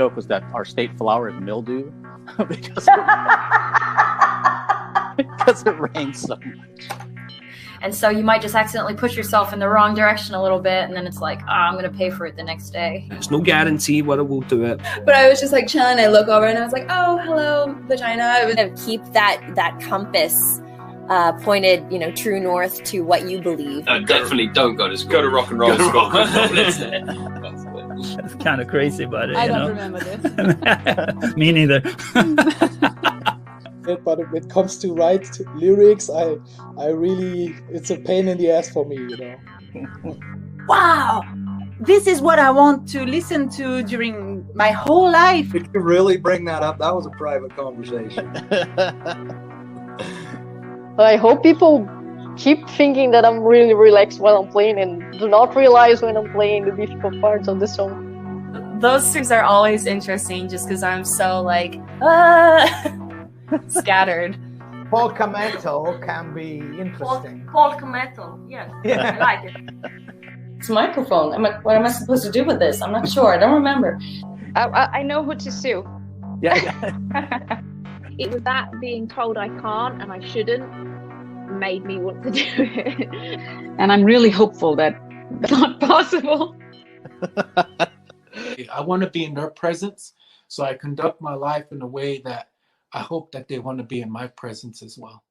joke was that our state flower is mildew because it rains so much. And so you might just accidentally push yourself in the wrong direction a little bit, and then it's like, I'm going to pay for it the next day. There's no guarantee whether we'll do it. But I was just like chilling. I look over and I was like, oh, hello, vagina. I was gonna keep that compass pointed, true north to what you believe. Definitely don't go to school. Go to rock and roll school. That's kind of crazy, but I don't remember this. Me neither. But when it comes to write lyrics, I really, it's a pain in the ass for me, Wow, this is what I want to listen to during my whole life. Did you really bring that up? That was a private conversation. I hope people keep thinking that I'm really relaxed while I'm playing and do not realize when I'm playing the difficult parts of the song. Those things are always interesting just because I'm so scattered. Polka metal can be interesting. Polka metal, yes. I like it. It's a microphone. What am I supposed to do with this? I'm not sure. I don't remember. I know who to sue. Yeah. It was that being told I can't and I shouldn't made me want to do it. And I'm really hopeful that it's not possible. I want to be in their presence, so I conduct my life in a way that I hope that they want to be in my presence as well.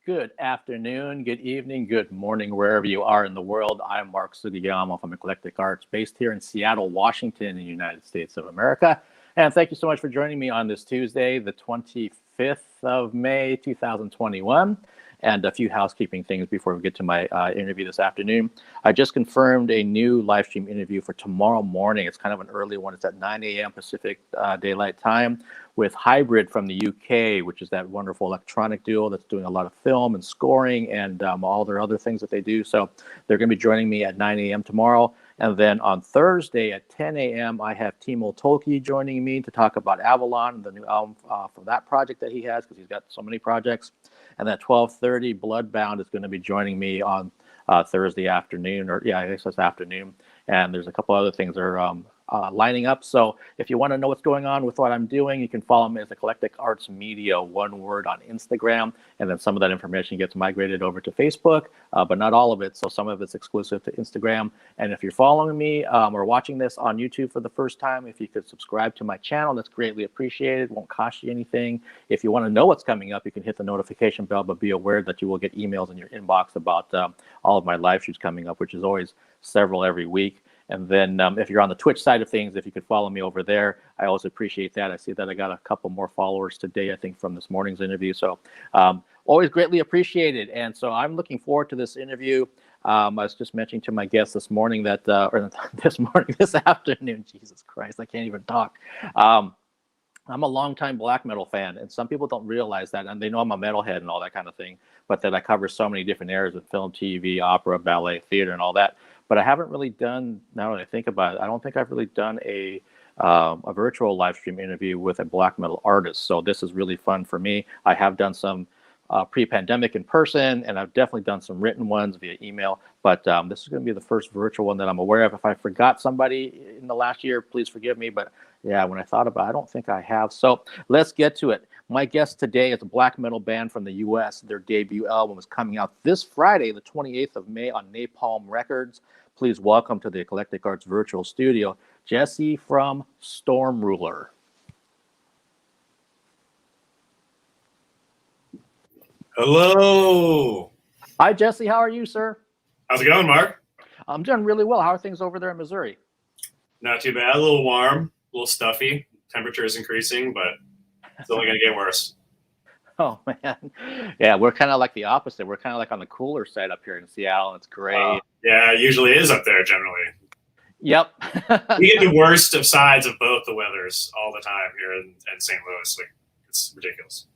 Good afternoon, good evening, good morning, wherever you are in the world. I'm Mark Sugiyama from Eclectic Arts, based here in Seattle, Washington, in the United States of America. And thank you so much for joining me on this Tuesday, the 25th of May, 2021. And a few housekeeping things before we get to my interview this afternoon. I just confirmed a new live stream interview for tomorrow morning. It's kind of an early one. It's at 9 a.m. Pacific Daylight Time with Hybrid from the UK, which is that wonderful electronic duo that's doing a lot of film and scoring and all their other things that they do. So they're going to be joining me at 9 a.m. tomorrow. And then on Thursday at 10 a.m., I have Timo Tolkki joining me to talk about Avalon, the new album for that project that he has, because he's got so many projects. And at 12:30, Bloodbound is going to be joining me on Thursday afternoon, I guess this afternoon. And there's a couple other things that are lining up. So if you want to know what's going on with what I'm doing, you can follow me as Eclectic Arts Media, one word, on Instagram. And then some of that information gets migrated over to Facebook, but not all of it. So some of it's exclusive to Instagram. And if you're following me or watching this on YouTube for the first time, if you could subscribe to my channel, that's greatly appreciated. It won't cost you anything. If you want to know what's coming up, you can hit the notification bell, but be aware that you will get emails in your inbox about all of my live shoots coming up, which is always several every week. And then if you're on the Twitch side of things, if you could follow me over there, I always appreciate that. I see that I got a couple more followers today, I think, from this morning's interview. So always greatly appreciated. And so I'm looking forward to this interview. I was just mentioning to my guest this morning that, this afternoon, Jesus Christ, I can't even talk. I'm a longtime black metal fan, and some people don't realize that, and they know I'm a metalhead and all that kind of thing, but that I cover so many different areas of film, TV, opera, ballet, theater, and all that. But I haven't really done, now that I think about it, I don't think I've really done a virtual live stream interview with a black metal artist. So this is really fun for me. I have done some pre-pandemic in person, and I've definitely done some written ones via email. But this is going to be the first virtual one that I'm aware of. If I forgot somebody in the last year, please forgive me. But yeah, when I thought about it, I don't think I have. So let's get to it. My guest today is a black metal band from the U.S. Their debut album is coming out this Friday, the 28th of May, on Napalm Records. Please welcome to the Eclectic Arts virtual studio, Jesse from Stormruler. Hello. Hi, Jesse. How are you, sir? How's it going, Mark? I'm doing really well. How are things over there in Missouri? Not too bad. A little warm, a little stuffy. Temperature is increasing, but it's only going to get worse. Oh, man. Yeah, we're kind of like the opposite. We're kind of like on the cooler side up here in Seattle. It's great. Yeah, it usually is up there generally. Yep. We get the worst of sides of both the weathers all the time here in St. Louis. Like, it's ridiculous.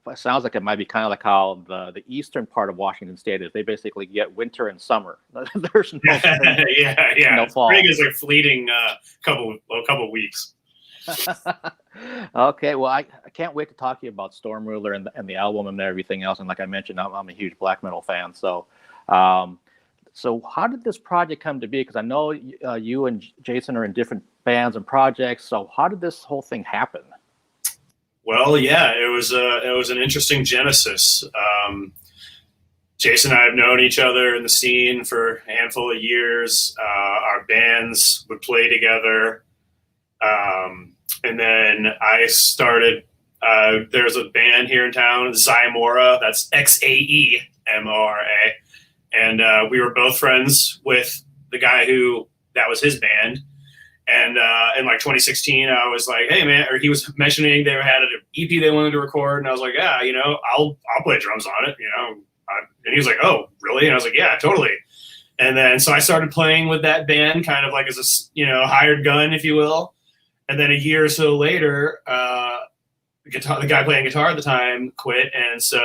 It sounds like it might be kind of like how the eastern part of Washington State is. They basically get winter and summer. There's no yeah. no fall. Spring is a fleeting couple weeks. Okay, well, I can't wait to talk to you about Stormruler and the album and everything else. And like I mentioned, I'm a huge black metal fan. So, so how did this project come to be? Because I know you and Jason are in different bands and projects. So how did this whole thing happen? Well, yeah, it was an interesting genesis. Jason and I have known each other in the scene for a handful of years. Our bands would play together. And then I started, there's a band here in town, Xaemora, that's Xaemora. And we were both friends with the guy that was his band. And in like 2016, I was like, hey, man, or he was mentioning they had an EP they wanted to record. And I was like, yeah, I'll play drums on it, and he was like, oh, really? And I was like, yeah, totally. And then so I started playing with that band kind of like as a, hired gun, if you will. And then a year or so later, the guy playing guitar at the time quit. And so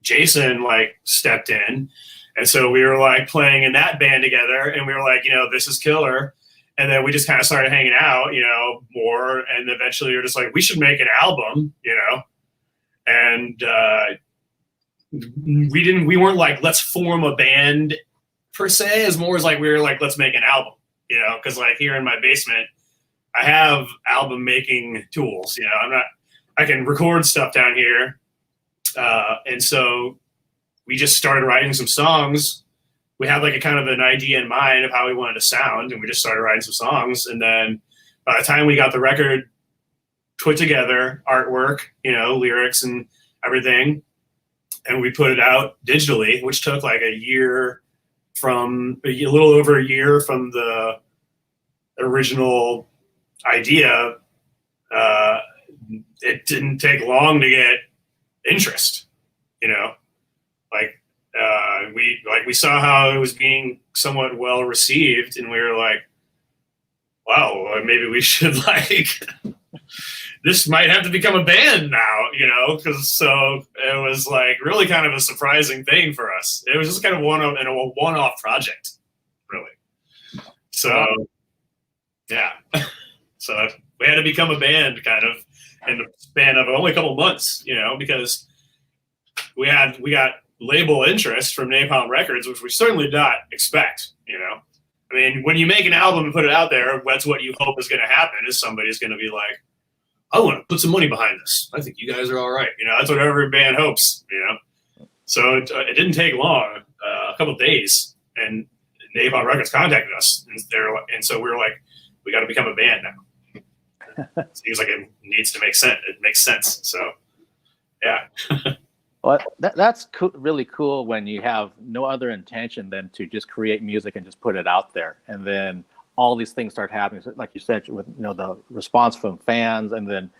Jason stepped in. And so we were playing in that band together, and we were like, this is killer. And then we just kind of started hanging out, more. And eventually we were just like, we should make an album, and we weren't like, let's form a band per se, as more as like, we were like, let's make an album, cause here in my basement, I have album making tools, I can record stuff down here. And so we just started writing some songs. We had a kind of an idea in mind of how we wanted to sound, and we just started writing some songs. And then by the time we got the record put together, artwork, lyrics and everything, and we put it out digitally, which took a little over a year from the original idea. It didn't take long to get interest, we saw how it was being somewhat well received, and we were like, wow, maybe we should this might have to become a band now, because so it was really kind of a surprising thing for us. It was just kind of a one-off project, really. So yeah, so we had to become a band kind of in the span of only a couple months, because we got label interest from Napalm Records, which we certainly did not expect, I mean, when you make an album and put it out there, that's what you hope is going to happen, is somebody's going to be like, I want to put some money behind this. I think you guys are all right. That's what every band hopes, So it didn't take long, a couple of days, and Napalm Records contacted us, and so we were like, we got to become a band now. Seems like it needs to make sense. It makes sense. So, yeah. Well, that's really cool when you have no other intention than to just create music and just put it out there, and then all these things start happening. So, like you said, with the response from fans, and then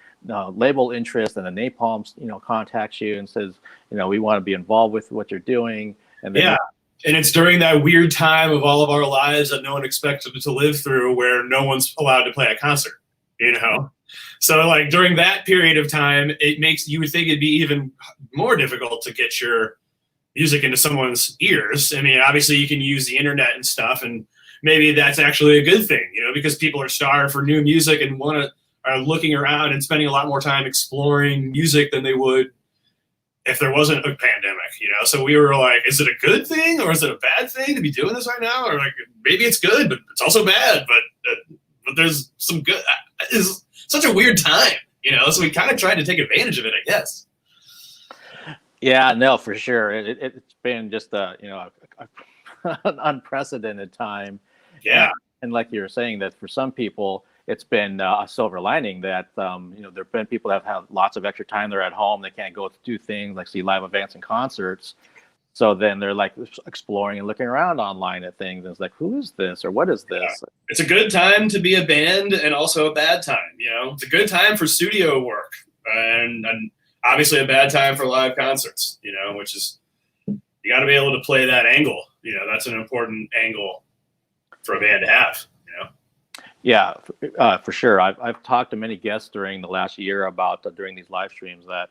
label interest, and the Napalm contacts you and says, we want to be involved with what you're doing, and then and it's during that weird time of all of our lives that no one expected to live through, where no one's allowed to play a concert, So during that period of time, you would think it'd be even more difficult to get your music into someone's ears. I mean, obviously you can use the internet and stuff, and maybe that's actually a good thing, because people are starved for new music and are looking around and spending a lot more time exploring music than they would if there wasn't a pandemic, So we were like, is it a good thing or is it a bad thing to be doing this right now? Or maybe it's good, but it's also bad, but there's some good. It's such a weird time, so we kind of tried to take advantage of it, I guess. Yeah, no, for sure. It's been just an unprecedented time. Yeah. And like you were saying, that for some people, it's been a silver lining that, there have been people that have had lots of extra time. They're at home. They can't go do things like see live events and concerts. So then they're exploring and looking around online at things. And it's like, who is this? Or what is this? Yeah. It's a good time to be a band, and also a bad time. It's a good time for studio work, and obviously a bad time for live concerts, which is, you got to be able to play that angle. That's an important angle for a band to have, Yeah, for sure. I've talked to many guests during the last year about during these live streams that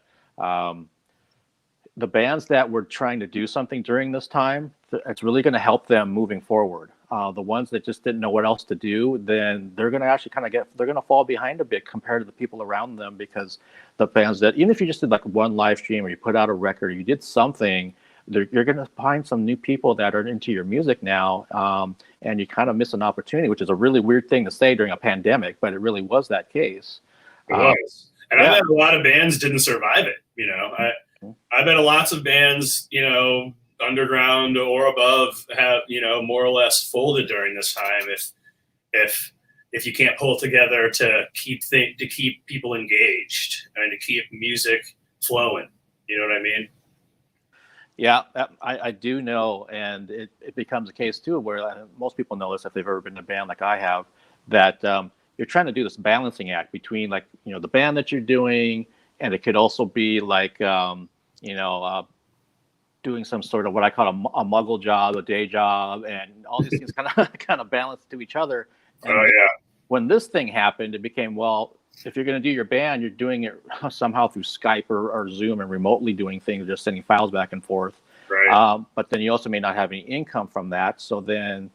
the bands that were trying to do something during this time, it's really going to help them moving forward. the ones that just didn't know what else to do, then they're going to actually they're going to fall behind a bit compared to the people around them, because the bands that, even if you just did like one live stream or you put out a record or you did something, you're going to find some new people that are into your music now, and you kind of miss an opportunity, which is a really weird thing to say during a pandemic, but it really was that case. It was. And I bet a lot of bands didn't survive it. You know, I bet lots of bands, you know, underground or above, have, you know, more or less folded during this time if you can't pull together to keep people engaged and to keep music flowing. You know what I mean? Yeah, I do know, and it becomes a case too where most people know this if they've ever been in a band like I have, that you're trying to do this balancing act between, like, you know, the band that you're doing, and it could also be like doing some sort of what I call a muggle job, a day job, and all these things kind of balance to each other. And when this thing happened, it became, well, if you're going to do your band, you're doing it somehow through Skype or Zoom and remotely doing things, just sending files back and forth. Right. But then you also may not have any income from that. So then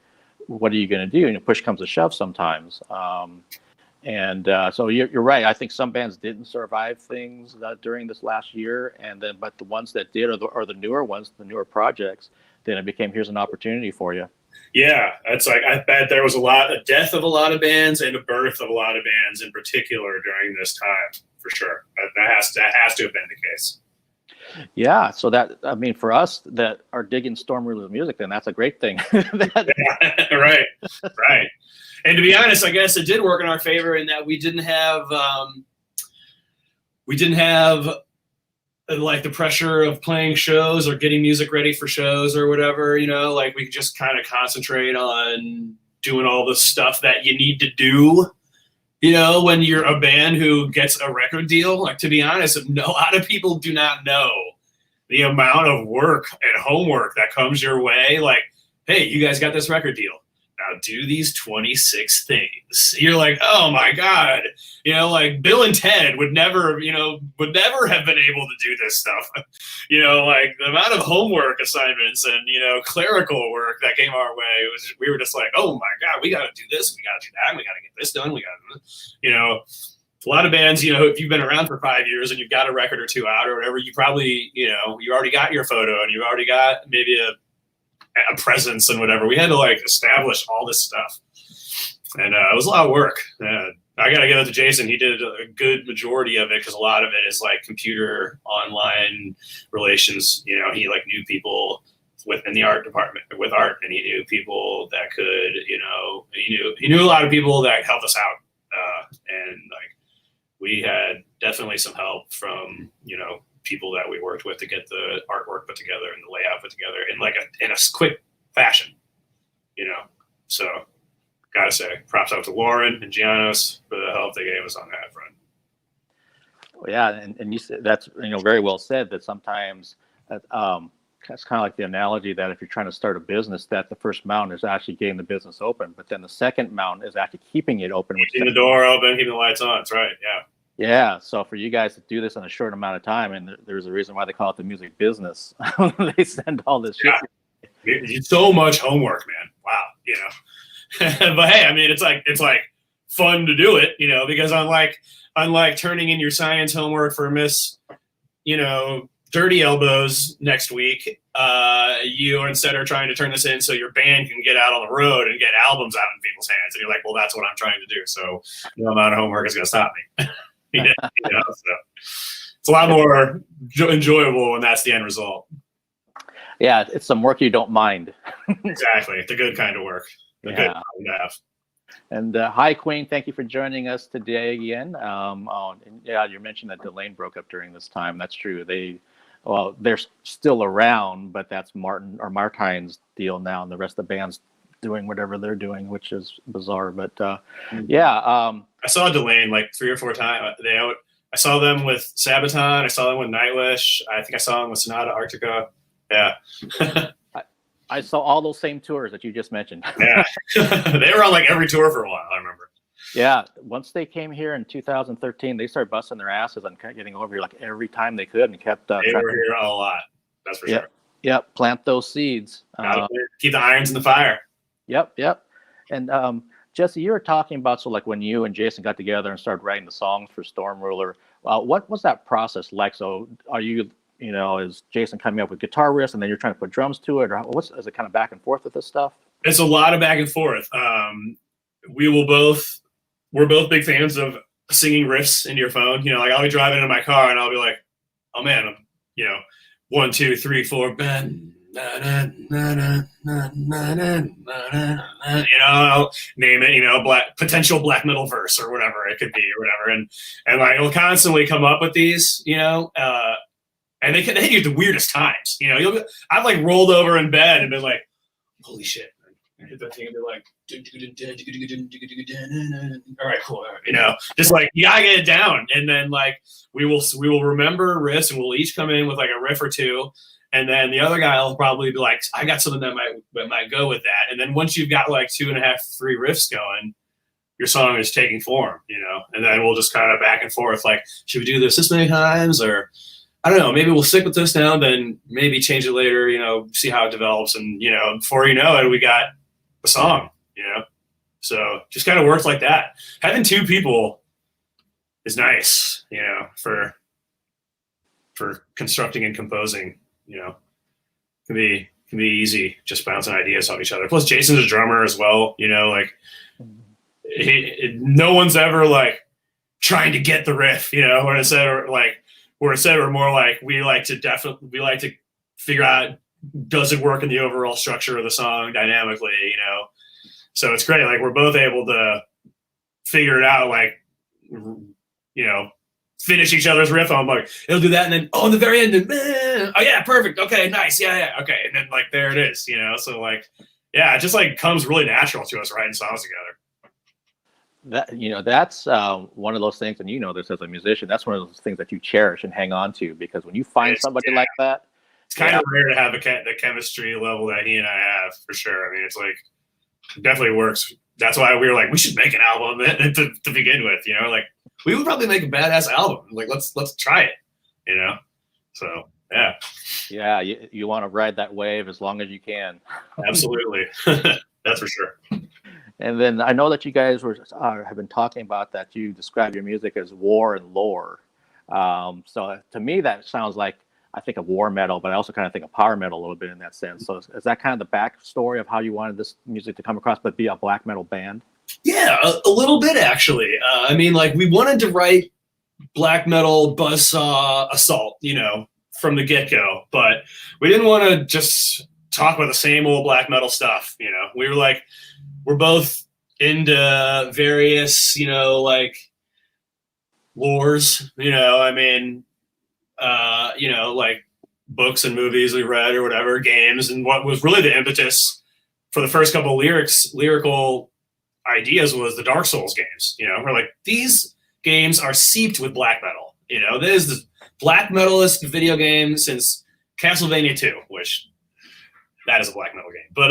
what are you going to do? And push comes to shove sometimes. So you're right. I think some bands didn't survive things during this last year, but the ones that did are the newer ones, the newer projects. Then it became, here's an opportunity for you. Yeah, it's like, I bet there was a death of a lot of bands and a birth of a lot of bands in particular during this time, for sure. That has to have been the case. Yeah, so that, I mean, for us that are digging Stormruler's music, then that's a great thing. Right. And to be honest, I guess it did work in our favor in that we didn't have like the pressure of playing shows or getting music ready for shows or whatever, you know, like we could just kind of concentrate on doing all the stuff that you need to do, you know, when you're a band who gets a record deal. Like, to be honest, a lot of people do not know the amount of work and homework that comes your way. Like, hey, you guys got this record deal. Now do these 26 things. You're like, oh my God, you know, like Bill and Ted would never have been able to do this stuff. You know, like the amount of homework assignments and, you know, clerical work that came our way, we were just like, oh my God, we got to do this. We got to do that. We got to get this done. We got to, you know, a lot of bands, you know, if you've been around for 5 years and you've got a record or two out or whatever, you probably, you know, you already got your photo and you've already got maybe a presence and whatever. We had to like establish all this stuff, and it was a lot of work. I gotta give it to Jason. He did a good majority of it, because a lot of it is like computer online relations. You know, he like knew people within the art department with art, and he knew people that could, you know, he knew a lot of people that helped us out, and like we had definitely some help from, you know, people that we worked with to get the artwork put together and the layout put together in a quick fashion, you know. So gotta say, props out to Lauren and Giannis for the help they gave us on that front. Well, yeah, and you said, that's, you know, very well said, that sometimes that's kind of like the analogy that if you're trying to start a business, that the first mountain is actually getting the business open, but then the second mountain is actually keeping it open. Keeping the door open, keeping the lights on. That's right. Yeah. Yeah, so for you guys to do this in a short amount of time, and there's a reason why they call it the music business. They send all this shit. It's so much homework, man. Wow, you know. But hey, I mean, it's like fun to do it, you know, because unlike turning in your science homework for Miss, you know, Dirty Elbows next week, you instead are trying to turn this in so your band can get out on the road and get albums out in people's hands, and you're like, well, that's what I'm trying to do. So no amount of homework is going to stop me. You know, so it's a lot more enjoyable when that's the end result. Yeah, it's some work you don't mind. Exactly, the good kind of work. The good kind to have. And hi, Queen. Thank you for joining us today again. Yeah, you mentioned that Delane broke up during this time. That's true. They're still around, but that's Martine's deal now, and the rest of the band's doing whatever they're doing, which is bizarre. But I saw Delane like 3 or 4 times. I saw them with Sabaton. I saw them with Nightwish. I think I saw them with Sonata Arctica. Yeah. I saw all those same tours that you just mentioned. Yeah. They were on like every tour for a while, I remember. Yeah. Once they came here in 2013, they started busting their asses and getting over here like every time they could, and kept they were here a lot. That's for sure. Yep. Plant those seeds. Keep the irons in the fire. Yep. And Jesse, you were talking about, so like when you and Jason got together and started writing the songs for Stormruler, what was that process like? So are you, is Jason coming up with guitar riffs and then you're trying to put drums to it, or is it kind of back and forth with this stuff? It's a lot of back and forth. We're both big fans of singing riffs into your phone. Like I'll be driving in my car and I'll be like, oh man, 1, 2, 3, 4, bang. I'll name it, potential black metal verse or whatever it could be or whatever. And like, it'll constantly come up with these, and they hit you at the weirdest times. I've like rolled over in bed and been like, holy shit. I hit that thing and be like, all right, cool. Just like, you gotta get it down. And then like, we will remember riffs and we'll each come in with like a riff or two. And then the other guy will probably be like, I got something that might go with that. And then once you've got like 2.5, 3 riffs going, your song is taking form, and then we'll just kind of back and forth. Like, should we do this many times? Or I don't know, maybe we'll stick with this now, then maybe change it later, see how it develops. And, before you know it, we got a song, so just kind of works like that. Having 2 people is nice, for constructing and composing. Can be easy just bouncing ideas off each other. Plus Jason's a drummer as well, like no one's ever like trying to get the riff, or instead we're more like we like to figure out, does it work in the overall structure of the song dynamically, so it's great. Like we're both able to figure it out, like finish each other's riff. I'm like, it'll do that, and then in the very end, oh yeah, perfect, okay, nice, yeah, okay, and then like there it is, so like, yeah, it just like comes really natural to us writing songs together. That's one of those things, and this as a musician, that's one of those things that you cherish and hang on to, because when you find somebody like that, it's kind of rare to have the chemistry level that he and I have, for sure. I mean, it's like, it definitely works. That's why we were like, we should make an album to begin with, like we would probably make a badass album. Like, let's try it, so yeah, you want to ride that wave as long as you can. Absolutely. That's for sure. And then I know that you guys have been talking about that you describe your music as war and lore. So to me, that sounds like, I think of war metal, but I also kind of think of power metal a little bit in that sense. So is that kind of the backstory of how you wanted this music to come across, but be a black metal band? Yeah, a little bit actually. I mean, like we wanted to write black metal buzzsaw assault, from the get-go, but we didn't want to just talk about the same old black metal stuff. We were like, we're both into various, like lores, like books and movies we read or whatever, games. And what was really the impetus for the first couple lyrical ideas was the Dark Souls games. We're like, these games are seeped with black metal. This is the black metalist video game since Castlevania 2, which that is a black metal game. But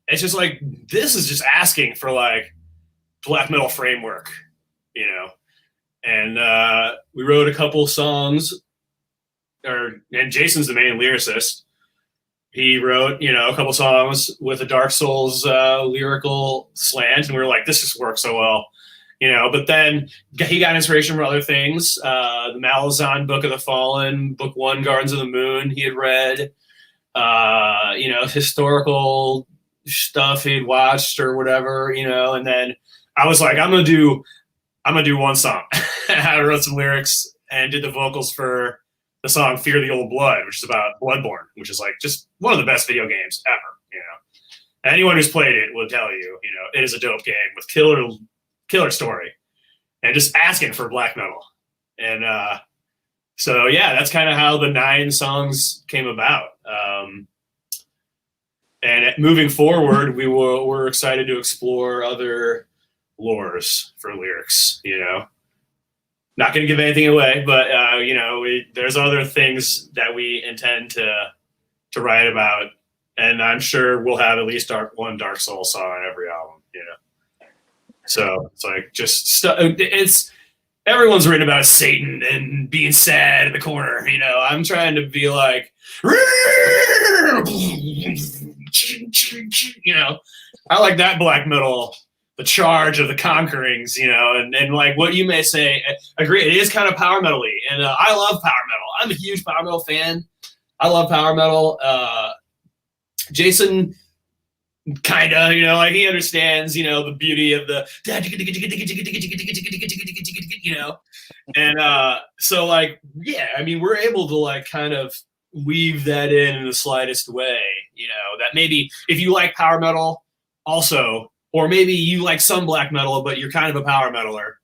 it's just like, this is just asking for like black metal framework, and we wrote a couple songs, and Jason's the main lyricist. He wrote, a couple songs with a Dark Souls lyrical slant, and we were like, this just works so well, but then he got inspiration from other things. The Malazan Book of the Fallen, Book 1, Gardens of the Moon, he had read, historical stuff he'd watched or whatever, and then I was like, I'm gonna do one song. I wrote some lyrics and did the vocals for the song Fear the Old Blood, which is about Bloodborne, which is like just one of the best video games ever. Anyone who's played it will tell you, it is a dope game with killer story and just asking for black metal. And so yeah, that's kind of how the 9 songs came about. And moving forward, we're excited to explore other lores for lyrics, Not going to give anything away, but, there's other things that we intend to write about. And I'm sure we'll have at least one Dark Souls song on every album, So it's like everyone's written about Satan and being sad in the corner, I'm trying to be like, you know, I like that black metal, the charge of the conquerings, you know, and like what you may say, agree, it is kind of power metal-y, and I love power metal. I'm a huge power metal fan. I love power metal. Jason, kind of, you know, like he understands, you know, the beauty of the, you know, and so like, yeah, I mean, we're able to like kind of weave that in the slightest way, you know, that maybe if you like power metal also, or maybe you like some black metal, but you're kind of a power metaler,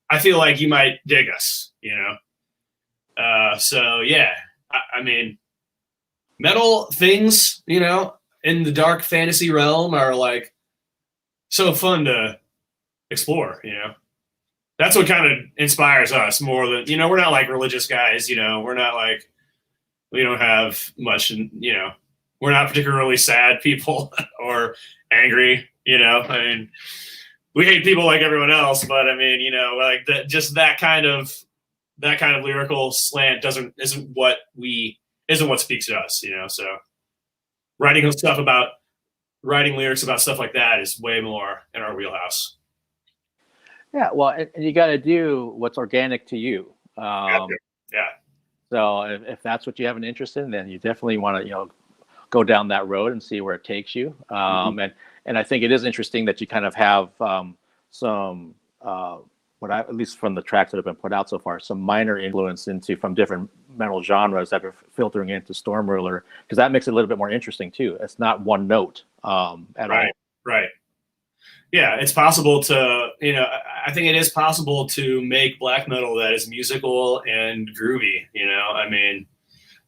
I feel like you might dig us, you know? So yeah, I mean, metal things, you know, in the dark fantasy realm are like so fun to explore, you know? That's what kind of inspires us more than, you know, we're not like religious guys, you know, we're not like, we don't have much, you know, we're not particularly sad people or angry, you know, I mean, we hate people like everyone else, but I mean, you know, like that, just that kind of lyrical slant isn't what speaks to us, you know? So writing lyrics about stuff like that is way more in our wheelhouse. Yeah, well, and you got to do what's organic to you. Yeah. So if that's what you have an interest in, then you definitely want to, you know, go down that road and see where it takes you. And I think it is interesting that you kind of have some, at least from the tracks that have been put out so far, some minor influence from different metal genres that are filtering into Stormruler, because that makes it a little bit more interesting too. It's not one note at all. Right. Yeah, it's possible to, you know, I think it is possible to make black metal that is musical and groovy, you know, I mean,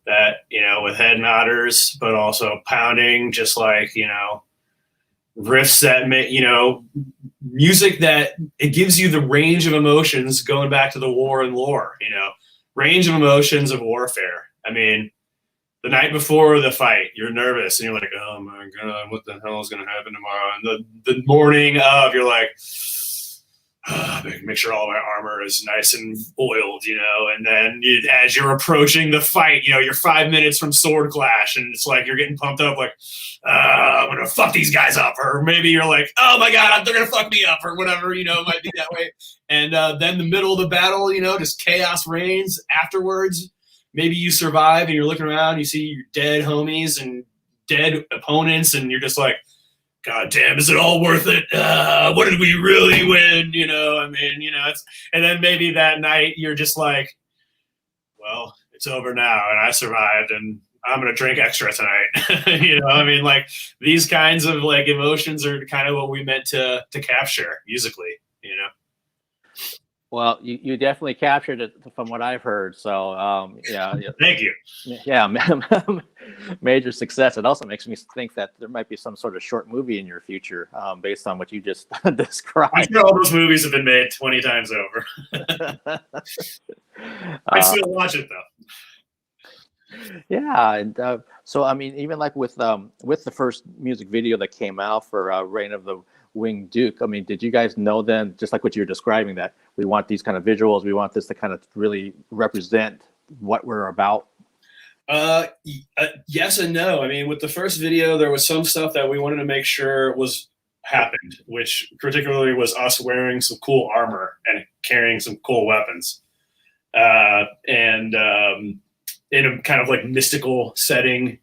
that, you know, with head nodders, but also pounding, just like, you know, riffs that make, you know, music that it gives you the range of emotions, going back to the war and lore, you know, range of emotions of warfare. I mean, the night before the fight, you're nervous and you're like, oh my God, what the hell is going to happen tomorrow? And the morning of, you're like, make sure all my armor is nice and oiled, you know, and then as you're approaching the fight, you know, you're 5 minutes from sword clash and it's like you're getting pumped up like, I'm going to fuck these guys up. Or maybe you're like, oh my God, they're going to fuck me up or whatever, you know, it might be that way. And then the middle of the battle, you know, just chaos reigns afterwards. Maybe you survive and you're looking around, you see your dead homies and dead opponents and you're just like, God damn, is it all worth it? What did we really win? You know, I mean, you know, and then maybe that night you're just like, well, it's over now and I survived and I'm going to drink extra tonight. You know, I mean, like these kinds of like emotions are kind of what we meant to capture musically, you know? Well, you definitely captured it from what I've heard. So, yeah. Thank you. Yeah, major success. It also makes me think that there might be some sort of short movie in your future based on what you just described. I'm sure all those movies have been made 20 times over. I still watch it though. Yeah, and so I mean, even like with the first music video that came out for Reign of the Winged Duke, I mean, did you guys know then, just like what you're describing, that we want these kind of visuals, we want this to kind of really represent what we're about? Yes and no. I mean, with the first video, there was some stuff that we wanted to make sure happened, which particularly was us wearing some cool armor and carrying some cool weapons. And in a kind of like mystical setting,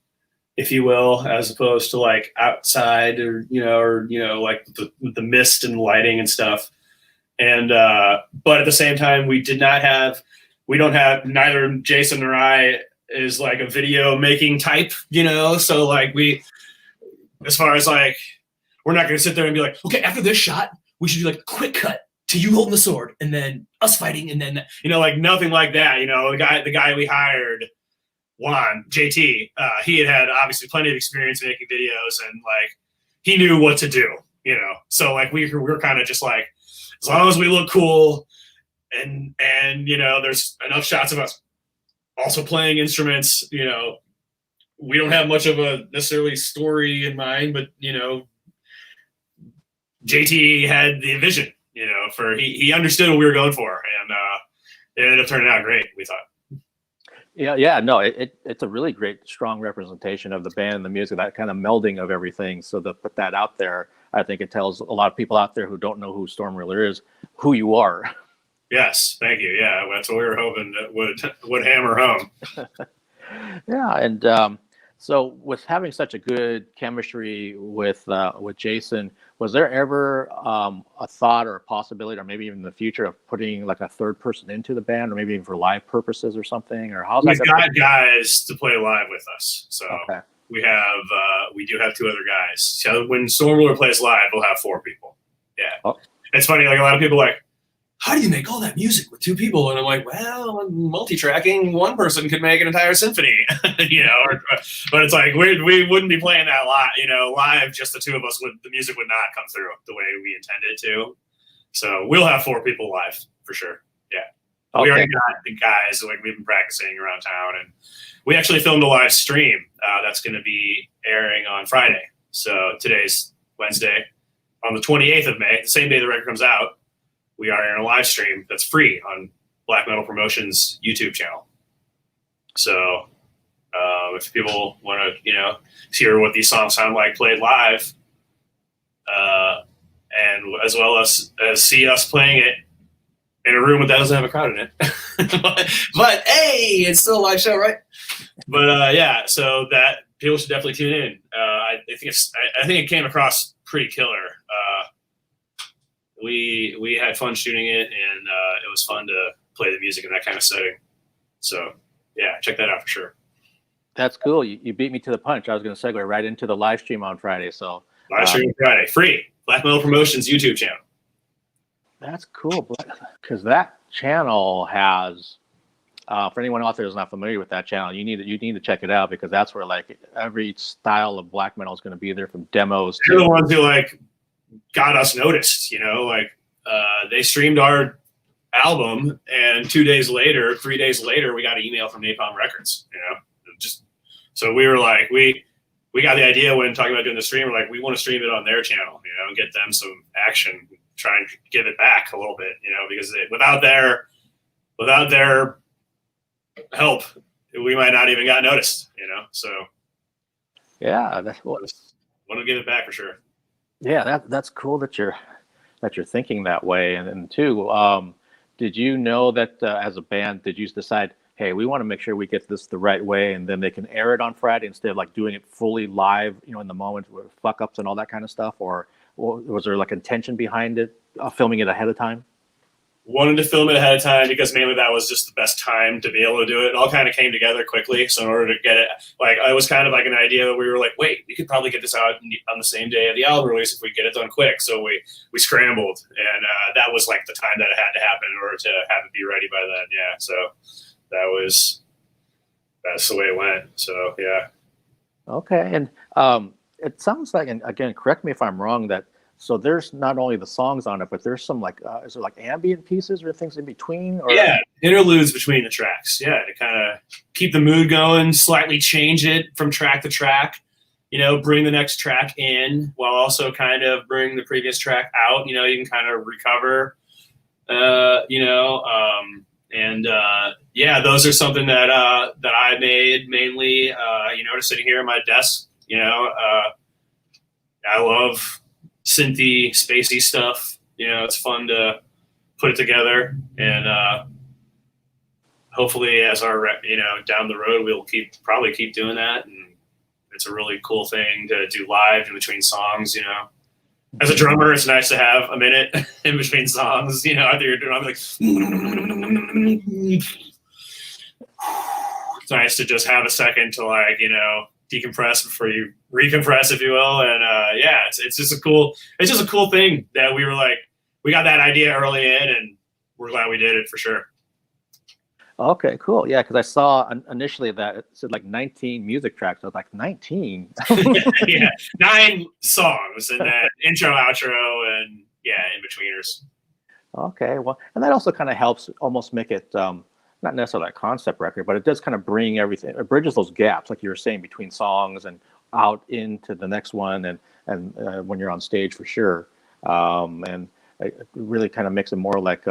if you will, as opposed to like outside or like the mist and lighting and stuff. And, but at the same time, neither Jason nor I is like a video making type, you know? So like as far as like, we're not going to sit there and be like, okay, after this shot, we should do like a quick cut to you holding the sword and then us fighting. And then, you know, like nothing like that. You know, the guy we hired, Juan, JT, he had obviously plenty of experience making videos and like, he knew what to do, you know? So like, we're kind of just like, as long as we look cool and, you know, there's enough shots of us also playing instruments, you know, we don't have much of a necessarily story in mind, but, you know, JT had the vision, you know, he understood what we were going for, and it ended up turning out great, we thought. Yeah, no, it's a really great, strong representation of the band and the music, that kind of melding of everything. So to put that out there, I think it tells a lot of people out there who don't know who Stormruler is, who you are. Yes, thank you. Yeah, that's what we were hoping that would hammer home. Yeah, and so with having such a good chemistry with Jason, was there ever a thought or a possibility, or maybe even in the future, of putting like a third person into the band, or maybe even for live purposes or something? Or how's We've that? got guys to play live with us, so Okay. we do have two other guys. So when Stormruler plays live, we'll have four people. Yeah, Oh. It's funny. Like a lot of people are like, how do you make all that music with two people? And I'm like, well, multi-tracking, one person could make an entire symphony, you know. But it's like we wouldn't be playing that live. Just the two of us the music would not come through the way we intended it to. So we'll have four people live for sure. Yeah, We already got the guys. Like we've been practicing around town, and we actually filmed a live stream that's going to be airing on Friday. So today's Wednesday, on the 28th of May, the same day the record comes out. We are in a live stream that's free on Black Metal Promotions YouTube channel. So if people want to, hear what these songs sound like played live, and as well as see us playing it in a room that doesn't have a crowd in it, but hey, it's still a live show, right? But yeah, so that people should definitely tune in. I think it came across pretty killer. We had fun shooting it, and it was fun to play the music in that kind of setting. So yeah, check that out for sure. That's cool. You beat me to the punch. I was going to segue right into the live stream on Friday. So live stream Friday, free. Black Metal Promotions YouTube channel. That's cool, because that channel has, for anyone out there who's not familiar with that channel, you need to check it out, because that's where like every style of black metal is going to be there, from demos. They're the ones who like got us noticed. They streamed our album, and 3 days later, we got an email from Napalm Records. So we were like, we got the idea when talking about doing the stream. We're like, we want to stream it on their channel, and get them some action, try and give it back a little bit, because without their help, we might not even got noticed, So yeah, that's what. Want to give it back for sure. Yeah, that's cool that you're thinking that way. And then too, did you know that as a band, did you decide, hey, we want to make sure we get this the right way, and then they can air it on Friday instead of like doing it fully live, in the moment with fuck ups and all that kind of stuff? Or was there like intention behind it, filming it ahead of time? Wanted to film it ahead of time because mainly that was just the best time to be able to do it. It all kind of came together quickly. So in order to get it, it was kind of like an idea that we were like, wait, we could probably get this out on the same day of the album release if we get it done quick. So we scrambled, and that was like the time that it had to happen in order to have it be ready by then. Yeah. So that's the way it went. So yeah. Okay. And it sounds like, and again, correct me if I'm wrong, that so there's not only the songs on it, but there's some is there like ambient pieces or things in between? Or? Yeah, interludes between the tracks. Yeah, to kind of keep the mood going, slightly change it from track to track. Bring the next track in while also kind of bring the previous track out. You can kind of recover. Yeah, those are something that I made mainly. Just sitting here at my desk. I love synthy, spacey stuff. It's fun to put it together, and hopefully, as our down the road, we'll probably keep doing that. And it's a really cool thing to do live in between songs. As a drummer, it's nice to have a minute in between songs. After you're doing, I'm like, it's nice to just have a second to decompress before you recompress, if you will. And yeah, it's just a cool thing that we were like, we got that idea early in, and we're glad we did it for sure. Okay, cool. Yeah, because I saw initially that it said like 19 music tracks. I was like, 19? Yeah, 9 songs, and then intro, outro, and yeah, in-betweeners. Okay, well, and that also kind of helps almost make it not necessarily a concept record, but it does kind of bring everything, it bridges those gaps, like you were saying, between songs and out into the next one, and when you're on stage for sure. And it really kind of makes it more like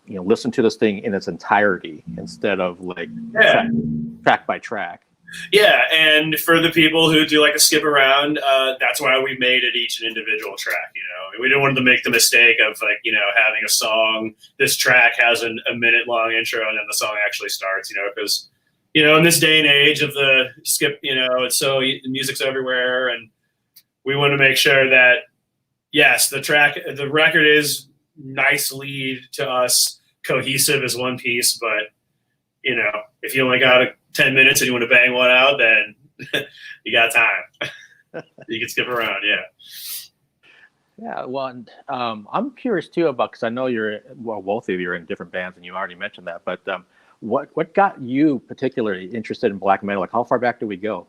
listen to this thing in its entirety instead of like track by track. Yeah, and for the people who do like to skip around, that's why we made it each an individual track. We didn't want to make the mistake of like having a song. This track has a minute-long intro, and then the song actually starts. Because in this day and age of the skip, it's so the music's everywhere, and we want to make sure that yes, the record is nicely to us cohesive as one piece, but if you only got 10 minutes and you want to bang one out, then you got time. You can skip around. Yeah. Well, and, I'm curious too about, because I know both of you are in different bands, and you already mentioned that. But what got you particularly interested in black metal? Like, how far back do we go?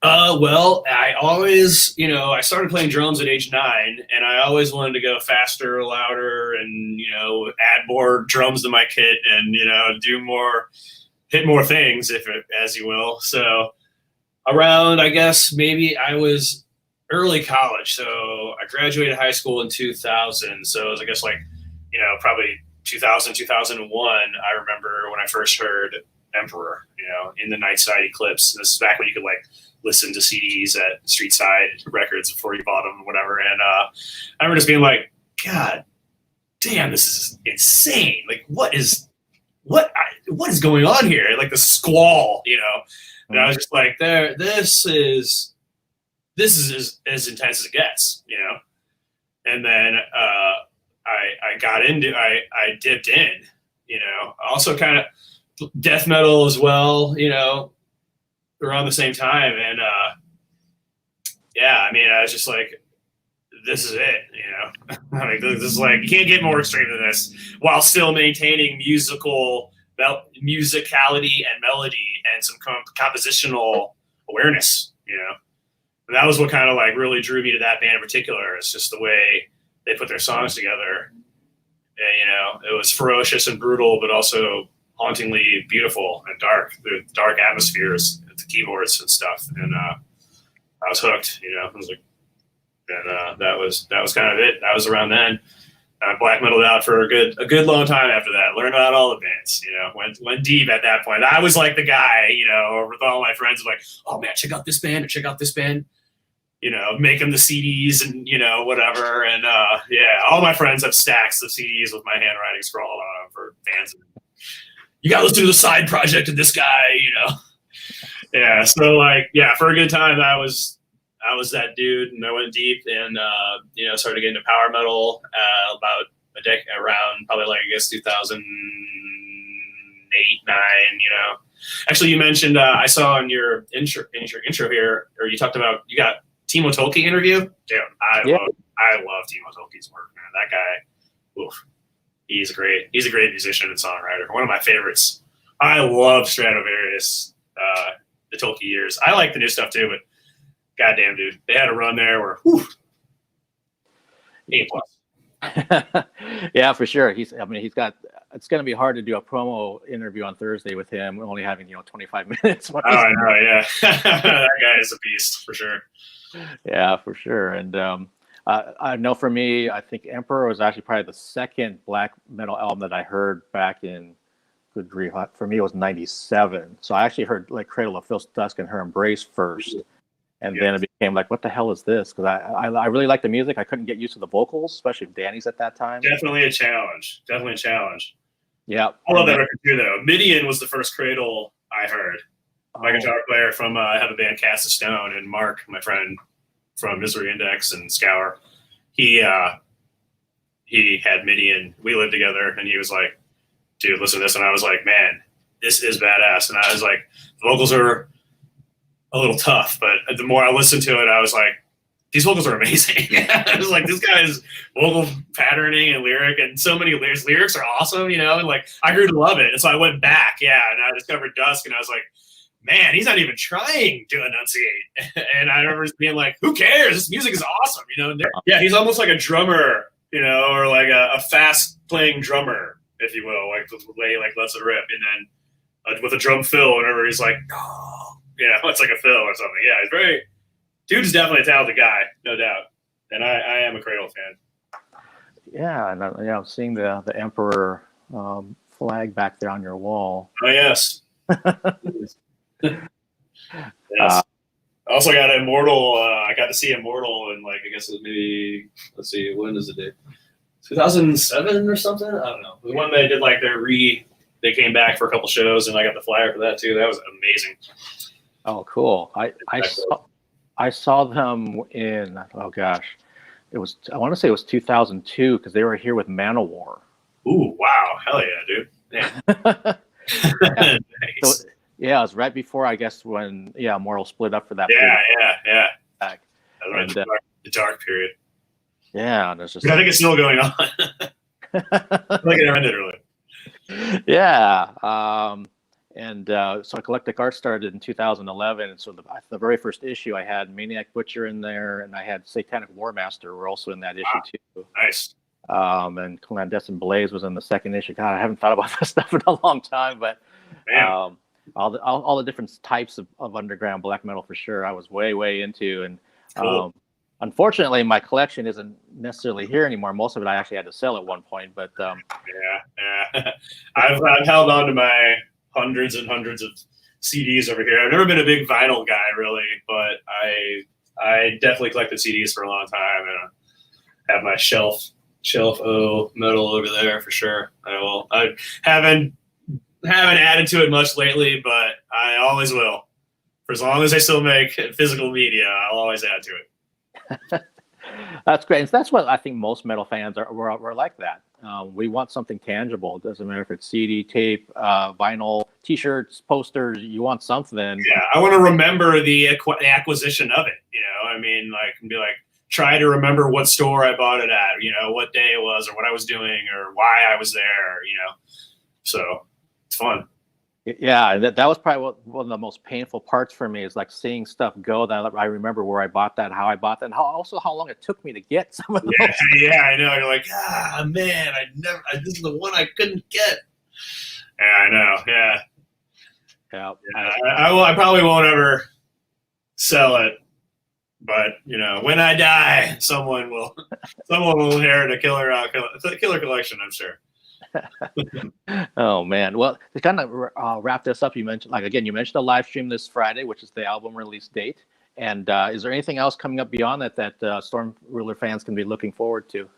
Well, I always, I started playing drums at age 9, and I always wanted to go faster, louder, and add more drums to my kit, and hit more things, as you will. So around, I guess maybe I was early college. So I graduated high school in 2000. So it was, I guess, like probably 2000, 2001. I remember when I first heard Emperor, in the Nightside Eclipse. This is back when you could like listen to CDs at Street Side Records before you bought them, or whatever. And I remember just being like, God damn, this is insane. Like, what is going on here? Like the squall, And I was just like, this is as intense as it gets, And then I got into, I dipped in, also kind of death metal as well, around the same time. And I was just like, this is it, Like, this is like, you can't get more extreme than this while still maintaining musicality and melody and some compositional awareness, And that was what kind of like really drew me to that band in particular. It's just the way they put their songs together. And, it was ferocious and brutal, but also hauntingly beautiful and dark. The dark atmospheres, the keyboards and stuff. And I was hooked. I was like, and that was kind of it. That was around then. I black metaled out for a good long time after that. Learned about all the bands. Went deep at that point. I was like the guy, with all my friends, like, oh man, check out this band or check out this band. Make them the CDs and whatever. And all my friends have stacks of CDs with my handwriting scrawled on them for bands. You got to listen to the side project of this guy. Yeah. So like, for a good time, I was that dude, and I went deep and started getting into power metal about a decade, around probably like I guess 2008, 9. Actually, you mentioned I saw in your intro here, or you talked about you got Timo Tolkki interview. Dude, I love Timo Tolkki's work, man. That guy, oof, he's a great musician and songwriter. One of my favorites. I love Stratovarius, the Tolkki years. I like the new stuff too, but goddamn, dude, they had a run there where, whew, A+. Yeah, for sure. It's going to be hard to do a promo interview on Thursday with him, only having 25 minutes. Oh, I know, yeah. That guy is a beast for sure. Yeah, for sure. And I know for me, I think Emperor was actually probably the second black metal album that I heard back in, good grief, for me it was 97. So I actually heard like Cradle of Filth, Dusk and Her Embrace first. And then it became like, what the hell is this? Because I really like the music. I couldn't get used to the vocals, especially Danny's at that time. Definitely a challenge. Yeah. I love that record too, though. Midian was the first Cradle I heard. My guitar player from I have a band, Cast of Stone, and Mark, my friend from Misery Index and Scour, he had Midian. We lived together, and he was like, dude, listen to this. And I was like, man, this is badass. And I was like, the vocals are a little tough, but the more I listened to it, I was like, these vocals are amazing. I was like, this guy's vocal patterning and lyric, and so many lyrics are awesome, and like I grew to love it. And so I went back, and I discovered Dusk, and I was like, man, he's not even trying to enunciate. And I remember just being like, who cares? This music is awesome, Yeah, he's almost like a drummer, or like a fast playing drummer, if you will, like the way he like lets it rip, and then with a drum fill, whenever he's like, oh, it's like a fill or something. Yeah, he's dude is definitely a talented guy, no doubt. And I am a Cradle fan. Yeah, and yeah, I'm seeing the Emperor flag back there on your wall. Oh yes. Yes. I also got Immortal. I got to see Immortal in like I guess it was maybe let's see when is the date? 2007 or something. I don't know. The one they did like they came back for a couple shows and I got the flyer for that too. That was amazing. Oh, cool. I saw them in it was I want to say it was 2002 because they were here with Manowar. Ooh, wow, hell yeah, dude. Yeah. Yeah. Nice. So, yeah, it was right before I guess when Immortal split up for that. Yeah. Back. And, the dark period. Yeah, and it's just. I think it's still going on. Like it ended early. Yeah, so Eclectic Arts started in 2011, and so the very first issue I had Maniac Butcher in there, and I had Satanic Warmaster were also in that issue too. Nice. And Clandestine Blaze was in the second issue. God, I haven't thought about this stuff in a long time, but all the different types of underground black metal for sure I was way into, and cool. Unfortunately my collection isn't necessarily here anymore. Most of it I actually had to sell at one point, but yeah. I've held on to my hundreds and hundreds of CDs over here. I've never been a big vinyl guy really, but I definitely collected CDs for a long time, and I have my shelf of metal over there for sure. I haven't added to it much lately, but I always will. For as long as I still make physical media, I'll always add to it. That's great. And that's what I think most metal fans we're like that. We want something tangible. It doesn't matter if it's CD, tape, vinyl, T-shirts, posters. You want something. Yeah, I want to remember the acquisition of it. You know, I mean, like, and be like, try to remember what store I bought it at. You know, what day it was, or what I was doing, or why I was there. You know, so it's fun. Yeah, that was probably one of the most painful parts for me is like seeing stuff go that I remember where I bought that, how I bought that, and how long it took me to get some of those. Yeah, I know. You're like, man, this is the one I couldn't get. Yeah, I know. Yeah. I probably won't ever sell it, but you know, when I die, someone will inherit a killer collection, I'm sure. Oh man, well, to kind of wrap this up, you mentioned the live stream this Friday, which is the album release date, and is there anything else coming up beyond that Stormruler fans can be looking forward to?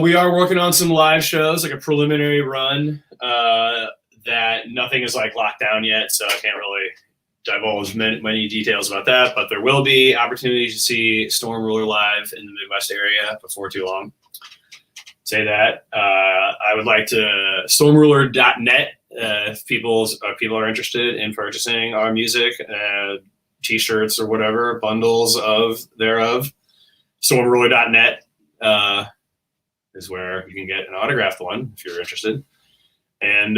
We are working on some live shows, like a preliminary run that nothing is like locked down yet, so I can't really divulge many details about that, but there will be opportunities to see Stormruler live in the Midwest area before too long. Say that. I would like to stormruler.net if people are interested in purchasing our music, T-shirts or whatever, bundles thereof. Stormruler.net is where you can get an autographed one if you're interested. And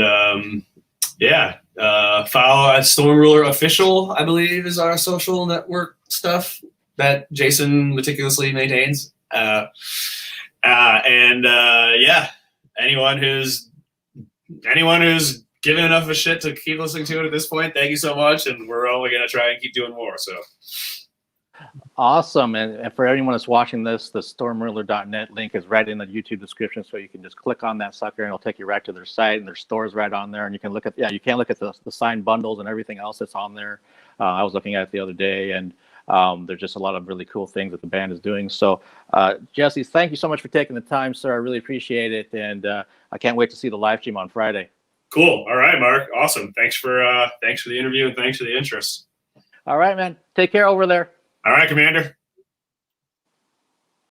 follow at Stormruler Official, I believe, is our social network stuff that Jason meticulously maintains. Anyone who's given enough of a shit to keep listening to it at this point, thank you so much, and we're only going to try and keep doing more. So awesome. And for anyone that's watching this, the stormruler.net link is right in the YouTube description, so you can just click on that sucker and it'll take you right to their site, and their store's right on there, and you can look at the signed bundles and everything else that's on there. I was looking at it the other day, and there's just a lot of really cool things that the band is doing. So, Jesse, thank you so much for taking the time, sir. I really appreciate it, and I can't wait to see the live stream on Friday. Cool. All right, Mark. Awesome. Thanks for the interview, and thanks for the interest. All right, man. Take care over there. All right, Commander.